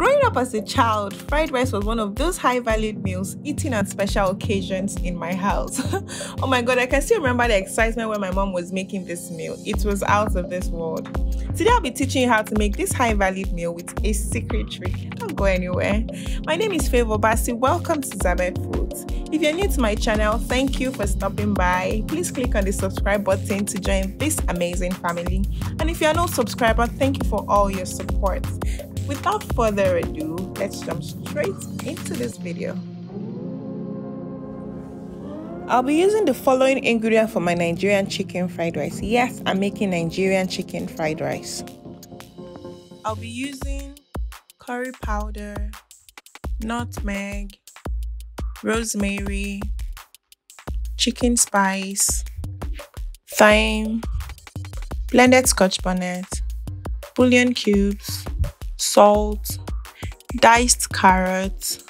Growing up as a child, fried rice was one of those high-valued meals eaten on special occasions in my house. Oh my god, I can still remember the excitement when my mom was making this meal. It was out of this world. Today I'll be teaching you how to make this high-valued meal with a secret trick. Don't go anywhere. My name is Favor Basi. Welcome to zabethfoodz. If you're new to my channel, thank you for stopping by. Please click on the subscribe button to join this amazing family. And if you're not a subscriber, thank you for all your support. Without further ado, let's jump straight into this video. I'll be using the following ingredient for my Nigerian chicken fried rice. Yes, I'm making Nigerian chicken fried rice. I'll be using curry powder, nutmeg, rosemary, chicken spice, thyme, blended Scotch bonnet, Bullion cubes, salt, diced carrots,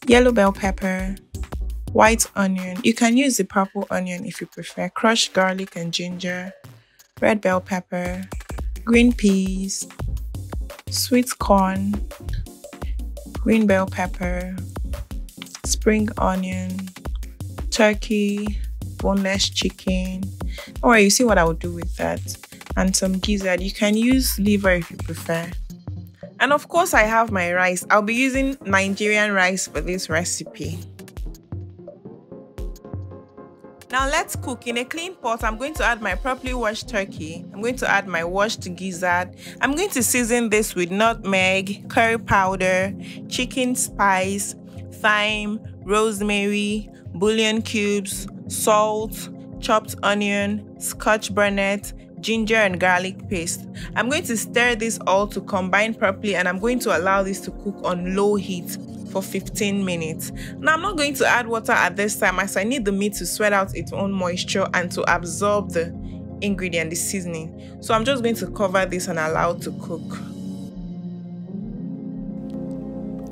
yellow bell pepper, white onion. You can use the purple onion if you prefer, crushed garlic and ginger, red bell pepper, green peas, sweet corn, green bell pepper, spring onion, turkey, boneless chicken. Don't worry, you see what I would do with that. And some gizzard. You can use liver if you prefer. And of course, I have my rice. I'll be using Nigerian rice for this recipe. Now let's cook. In a clean pot, I'm going to add my properly washed turkey. I'm going to add my washed gizzard. I'm going to season this with nutmeg, curry powder, chicken spice, thyme, rosemary, Bullion cubes, salt, chopped onion, Scotch bonnet, ginger and garlic paste. I'm going to stir this all to combine properly, and I'm going to allow this to cook on low heat for 15 minutes. Now I'm not going to add water at this time, as I need the meat to sweat out its own moisture and to absorb the ingredient, the seasoning. So I'm just going to cover this and allow it to cook.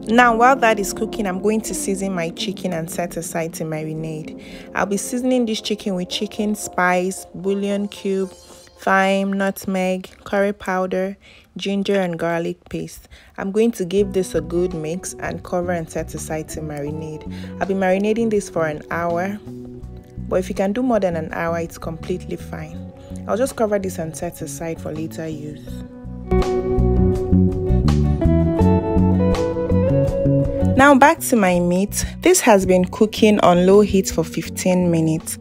Now while that is cooking, I'm going to season my chicken and set aside to marinate. I'll be seasoning this chicken with chicken spice, Bullion cube, thyme, nutmeg, curry powder, ginger and garlic paste. I'm going to give this a good mix and cover and set aside to marinate. I'll be marinating this for an hour, but if you can do more than an hour, it's completely fine. I'll just cover this and set aside for later use. Now back to my meat. This has been cooking on low heat for 15 minutes.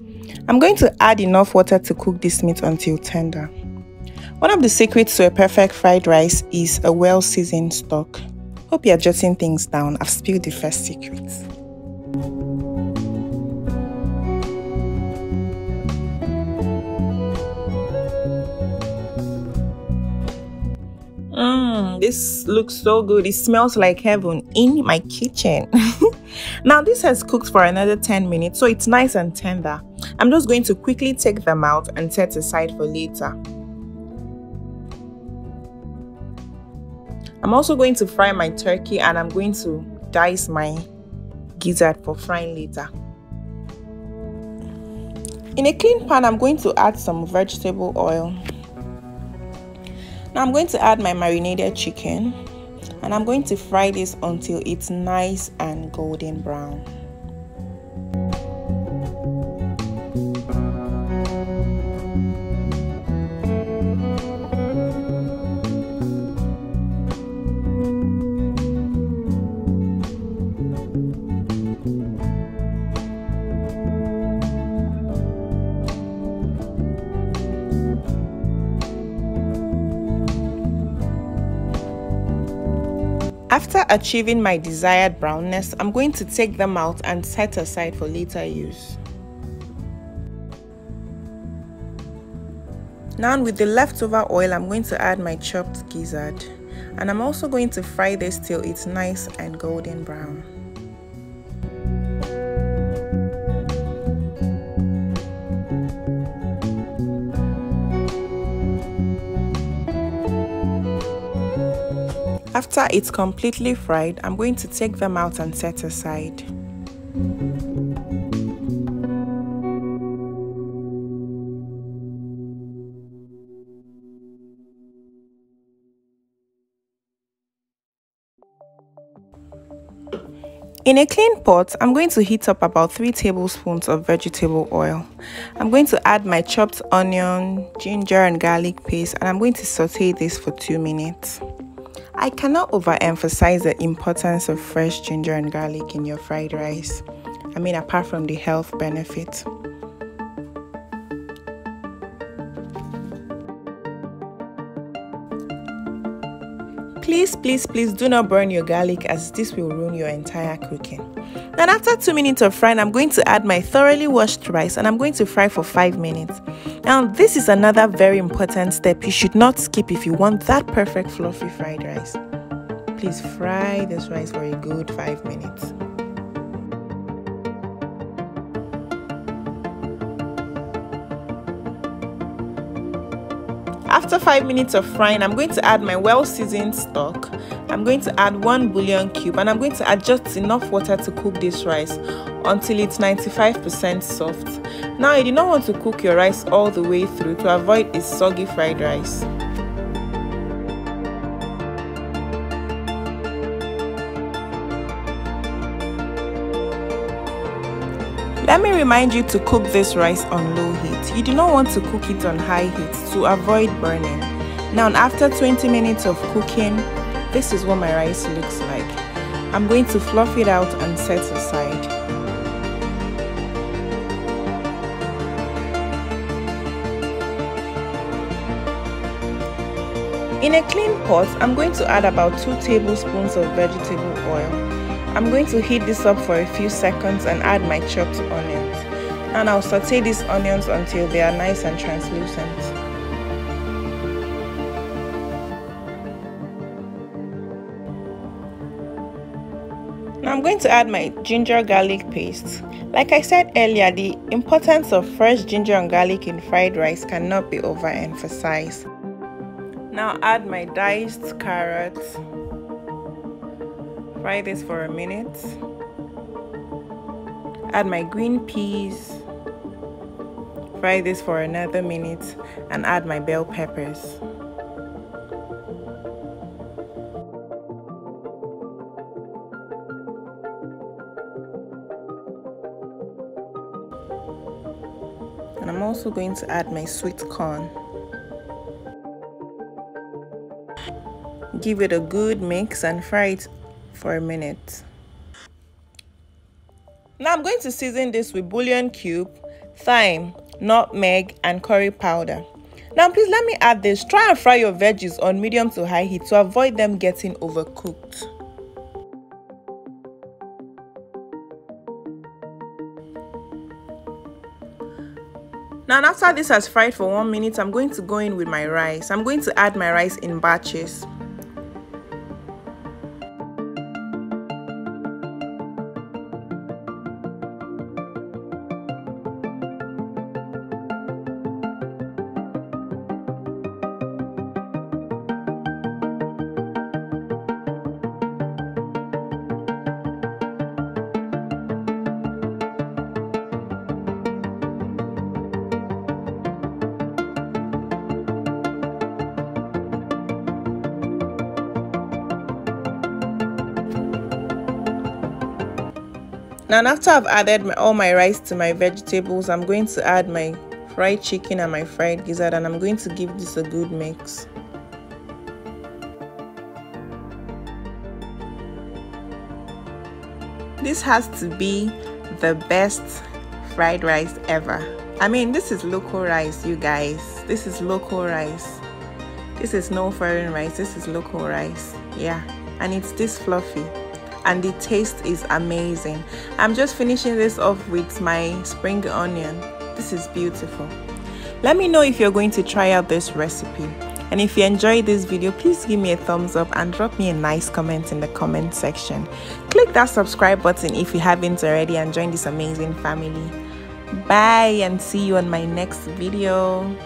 I'm going to add enough water to cook this meat until tender. One of the secrets to a perfect fried rice is a well-seasoned stock. Hope you're jotting things down. I've spilled the first secret. This looks so good. It smells like heaven in my kitchen. Now this has cooked for another 10 minutes, so it's nice and tender. I'm just going to quickly take them out and set aside for later. I'm also going to fry my turkey, and I'm going to dice my gizzard for frying later. In a clean pan, I'm going to add some vegetable oil. Now I'm going to add my marinated chicken, and I'm going to fry this until it's nice and golden brown. After achieving my desired brownness, I'm going to take them out and set aside for later use. Now with the leftover oil, I'm going to add my chopped gizzard, and I'm also going to fry this till it's nice and golden brown. After it's completely fried, I'm going to take them out and set aside. In a clean pot, I'm going to heat up about 3 tablespoons of vegetable oil. I'm going to add my chopped onion, ginger and garlic paste, and I'm going to saute this for 2 minutes. I cannot overemphasize the importance of fresh ginger and garlic in your fried rice. I mean, apart from the health benefit. Please do not burn your garlic, as this will ruin your entire cooking. Then after 2 minutes of frying, I'm going to add my thoroughly washed rice and I'm going to fry for 5 minutes. Now this is another very important step you should not skip if you want that perfect fluffy fried rice. Please fry this rice for a good 5 minutes. After 5 minutes of frying, I'm going to add my well-seasoned stock. I'm going to add 1 bouillon cube and I'm going to add just enough water to cook this rice until it's 95% soft. Now, you do not want to cook your rice all the way through to avoid a soggy fried rice. Let me remind you to cook this rice on low heat. You do not want to cook it on high heat to avoid burning. Now, after 20 minutes of cooking, this is what my rice looks like. I'm going to fluff it out and set aside. In a clean pot, I'm going to add about 2 tablespoons of vegetable oil. I'm going to heat this up for a few seconds and add my chopped onions. And I'll saute these onions until they are nice and translucent. Now I'm going to add my ginger garlic paste. Like I said earlier, the importance of fresh ginger and garlic in fried rice cannot be overemphasized. Now add my diced carrots. Fry this for a minute. Add my green peas. Fry this for another minute and add my bell peppers. And I'm also going to add my sweet corn. Give it a good mix and fry it for a minute. Now I'm going to season this with bouillon cube, thyme, nutmeg and curry powder. Now please let me add this. Try and fry your veggies on medium to high heat to avoid them getting overcooked. Now after this has fried for 1 minute, I'm going to go in with my rice. I'm going to add my rice in batches. Now after I've added all my rice to my vegetables, I'm going to add my fried chicken and my fried gizzard and I'm going to give this a good mix. This has to be the best fried rice ever. I mean, this is local rice, you guys. This is local rice. This is no foreign rice. This is local rice. Yeah, and it's this fluffy. And the taste is amazing. I'm just finishing this off with my spring onion. This is beautiful. Let me know if you're going to try out this recipe. And if you enjoyed this video, please give me a thumbs up and drop me a nice comment in the comment section. Click that subscribe button if you haven't already and join this amazing family. Bye and see you on my next video.